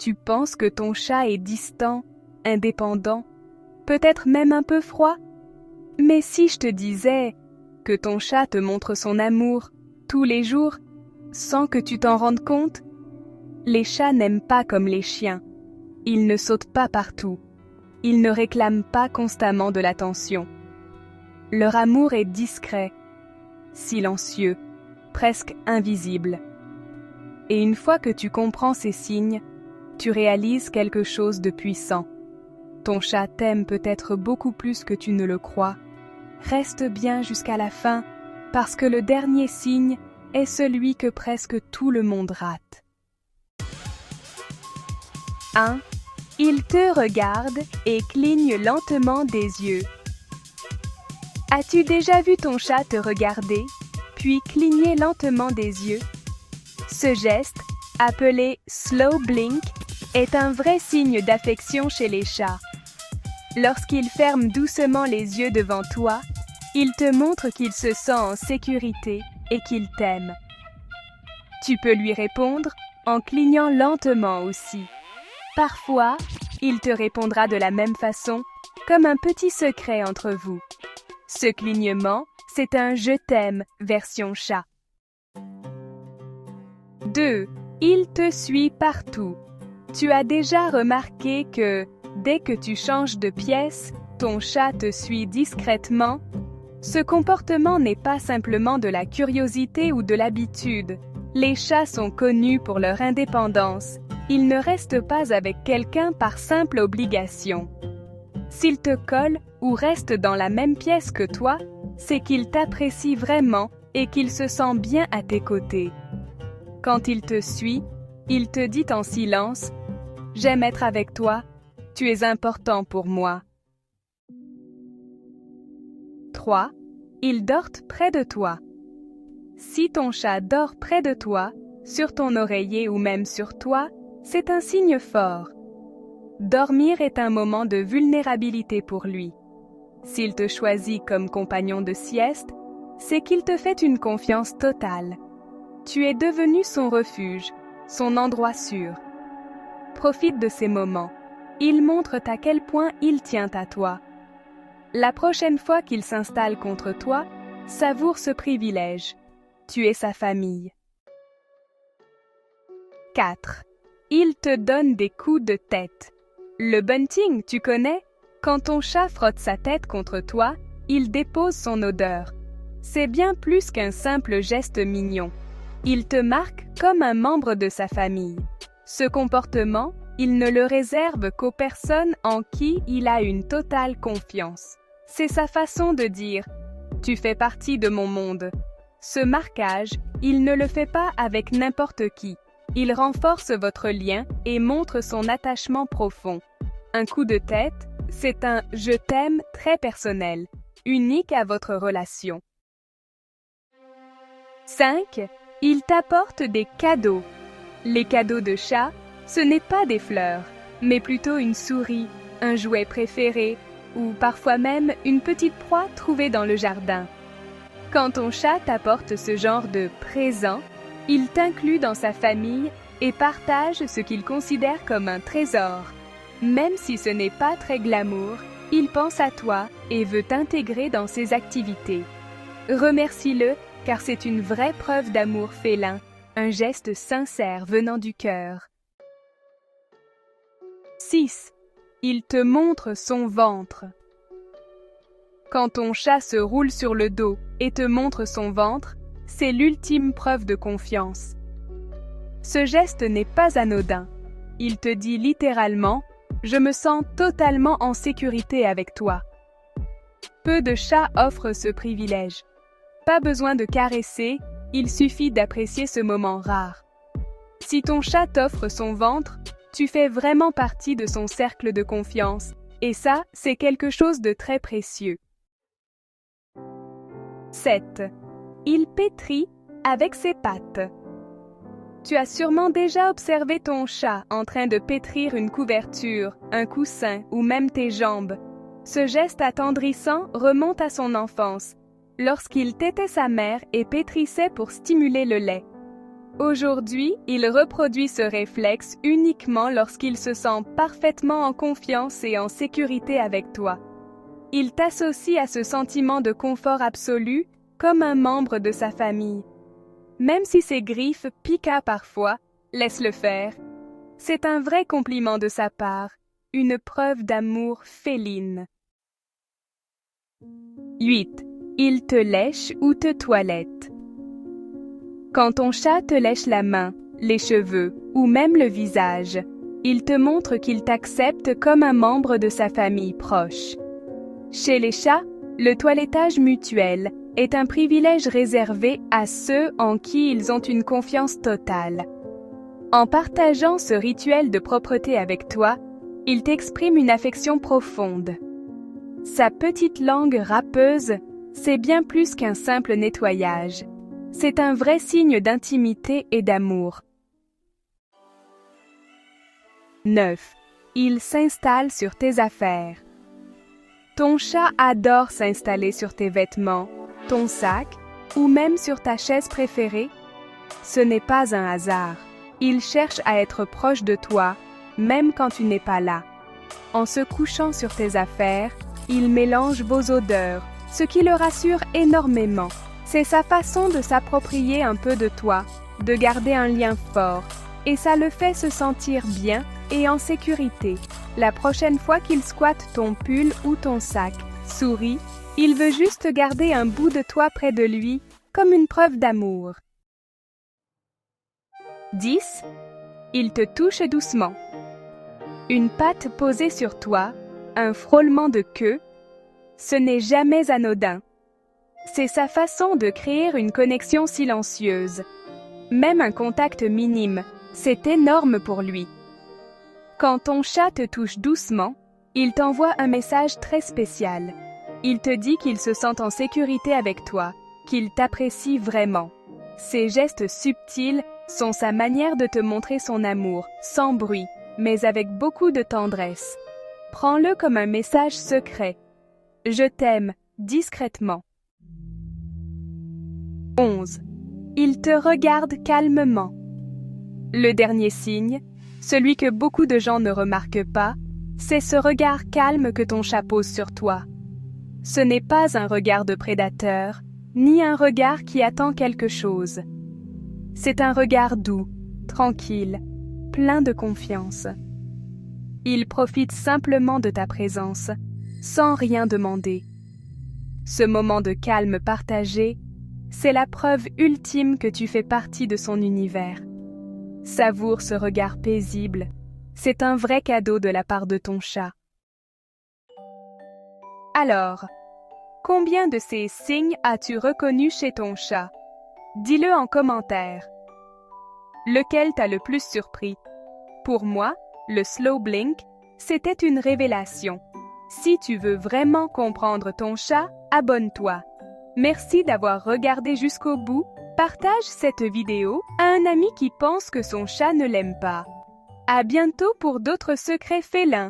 Tu penses que ton chat est distant, indépendant, peut-être même un peu froid? Mais si je te disais que ton chat te montre son amour tous les jours, sans que tu t'en rendes compte? Les chats n'aiment pas comme les chiens. Ils ne sautent pas partout. Ils ne réclament pas constamment de l'attention. Leur amour est discret, silencieux, presque invisible. Et une fois que tu comprends ces signes, tu réalises quelque chose de puissant. Ton chat t'aime peut-être beaucoup plus que tu ne le crois. Reste bien jusqu'à la fin, parce que le dernier signe est celui que presque tout le monde rate. 1. Il te regarde et cligne lentement des yeux. As-tu déjà vu ton chat te regarder, puis cligner lentement des yeux? Ce geste, appelé slow blink, est un vrai signe d'affection chez les chats. Lorsqu'il ferme doucement les yeux devant toi, il te montre qu'il se sent en sécurité et qu'il t'aime. Tu peux lui répondre en clignant lentement aussi. Parfois, il te répondra de la même façon, comme un petit secret entre vous. Ce clignement, c'est un « je t'aime » version chat. 2. Il te suit partout. Tu as déjà remarqué que, dès que tu changes de pièce, ton chat te suit discrètement? Ce comportement n'est pas simplement de la curiosité ou de l'habitude. Les chats sont connus pour leur indépendance. Ils ne restent pas avec quelqu'un par simple obligation. S'il te colle ou reste dans la même pièce que toi, c'est qu'il t'apprécie vraiment et qu'il se sent bien à tes côtés. Quand il te suit, il te dit en silence « J'aime être avec toi, tu es important pour moi ». 3. Il dort près de toi. Si ton chat dort près de toi, sur ton oreiller ou même sur toi, c'est un signe fort. Dormir est un moment de vulnérabilité pour lui. S'il te choisit comme compagnon de sieste, c'est qu'il te fait une confiance totale. Tu es devenu son refuge, son endroit sûr. Profite de ces moments. Ils montrent à quel point il tient à toi. La prochaine fois qu'il s'installe contre toi, savoure ce privilège. Tu es sa famille. 4. Il te donne des coups de tête. Le bunting, tu connais? Quand ton chat frotte sa tête contre toi, il dépose son odeur. C'est bien plus qu'un simple geste mignon. Il te marque comme un membre de sa famille. Ce comportement, il ne le réserve qu'aux personnes en qui il a une totale confiance. C'est sa façon de dire « Tu fais partie de mon monde ». Ce marquage, il ne le fait pas avec n'importe qui. Il renforce votre lien et montre son attachement profond. Un coup de tête, c'est un « je t'aime » très personnel, unique à votre relation. 5. Il t'apporte des cadeaux. Les cadeaux de chat, ce n'est pas des fleurs, mais plutôt une souris, un jouet préféré, ou parfois même une petite proie trouvée dans le jardin. Quand ton chat t'apporte ce genre de présent, il t'inclut dans sa famille et partage ce qu'il considère comme un trésor. Même si ce n'est pas très glamour, il pense à toi et veut t'intégrer dans ses activités. Remercie-le car c'est une vraie preuve d'amour félin, un geste sincère venant du cœur. 6. Il te montre son ventre. Quand ton chat se roule sur le dos et te montre son ventre, c'est l'ultime preuve de confiance. Ce geste n'est pas anodin. Il te dit littéralement « Je me sens totalement en sécurité avec toi ». Peu de chats offrent ce privilège. Pas besoin de caresser, il suffit d'apprécier ce moment rare. Si ton chat t'offre son ventre, tu fais vraiment partie de son cercle de confiance, et ça, c'est quelque chose de très précieux. 7. Il pétrit avec ses pattes. Tu as sûrement déjà observé ton chat en train de pétrir une couverture, un coussin ou même tes jambes. Ce geste attendrissant remonte à son enfance, lorsqu'il tétait sa mère et pétrissait pour stimuler le lait. Aujourd'hui, il reproduit ce réflexe uniquement lorsqu'il se sent parfaitement en confiance et en sécurité avec toi. Il t'associe à ce sentiment de confort absolu comme un membre de sa famille. Même si ses griffes piquent parfois, laisse-le faire. C'est un vrai compliment de sa part, une preuve d'amour féline. 8. Il te lèche ou te toilette. Quand ton chat te lèche la main, les cheveux ou même le visage, il te montre qu'il t'accepte comme un membre de sa famille proche. Chez les chats, le toilettage mutuel est un privilège réservé à ceux en qui ils ont une confiance totale. En partageant ce rituel de propreté avec toi, il t'exprime une affection profonde. Sa petite langue râpeuse, c'est bien plus qu'un simple nettoyage. C'est un vrai signe d'intimité et d'amour. 9. Il s'installe sur tes affaires. Ton chat adore s'installer sur tes vêtements, ton sac ou même sur ta chaise préférée. Ce n'est pas un hasard. Il cherche à être proche de toi, même quand tu n'es pas là. En se couchant sur tes affaires, il mélange vos odeurs, ce qui le rassure énormément. C'est sa façon de s'approprier un peu de toi, de garder un lien fort, et ça le fait se sentir bien et en sécurité. La prochaine fois qu'il squatte ton pull ou ton sac, souris, il veut juste garder un bout de toi près de lui, comme une preuve d'amour. 10. Il te touche doucement. Une patte posée sur toi, un frôlement de queue, ce n'est jamais anodin. C'est sa façon de créer une connexion silencieuse. Même un contact minime, c'est énorme pour lui. Quand ton chat te touche doucement, il t'envoie un message très spécial. Il te dit qu'il se sent en sécurité avec toi, qu'il t'apprécie vraiment. Ces gestes subtils sont sa manière de te montrer son amour, sans bruit, mais avec beaucoup de tendresse. Prends-le comme un message secret. Je t'aime, discrètement. 11. Il te regarde calmement. Le dernier signe, celui que beaucoup de gens ne remarquent pas, c'est ce regard calme que ton chat pose sur toi. Ce n'est pas un regard de prédateur, ni un regard qui attend quelque chose. C'est un regard doux, tranquille, plein de confiance. Il profite simplement de ta présence, sans rien demander. Ce moment de calme partagé, c'est la preuve ultime que tu fais partie de son univers. Savoure ce regard paisible, c'est un vrai cadeau de la part de ton chat. Alors, combien de ces signes as-tu reconnus chez ton chat? Dis-le en commentaire. Lequel t'a le plus surpris? Pour moi, le slow blink, c'était une révélation. Si tu veux vraiment comprendre ton chat, abonne-toi. Merci d'avoir regardé jusqu'au bout. Partage cette vidéo à un ami qui pense que son chat ne l'aime pas. À bientôt pour d'autres secrets félins.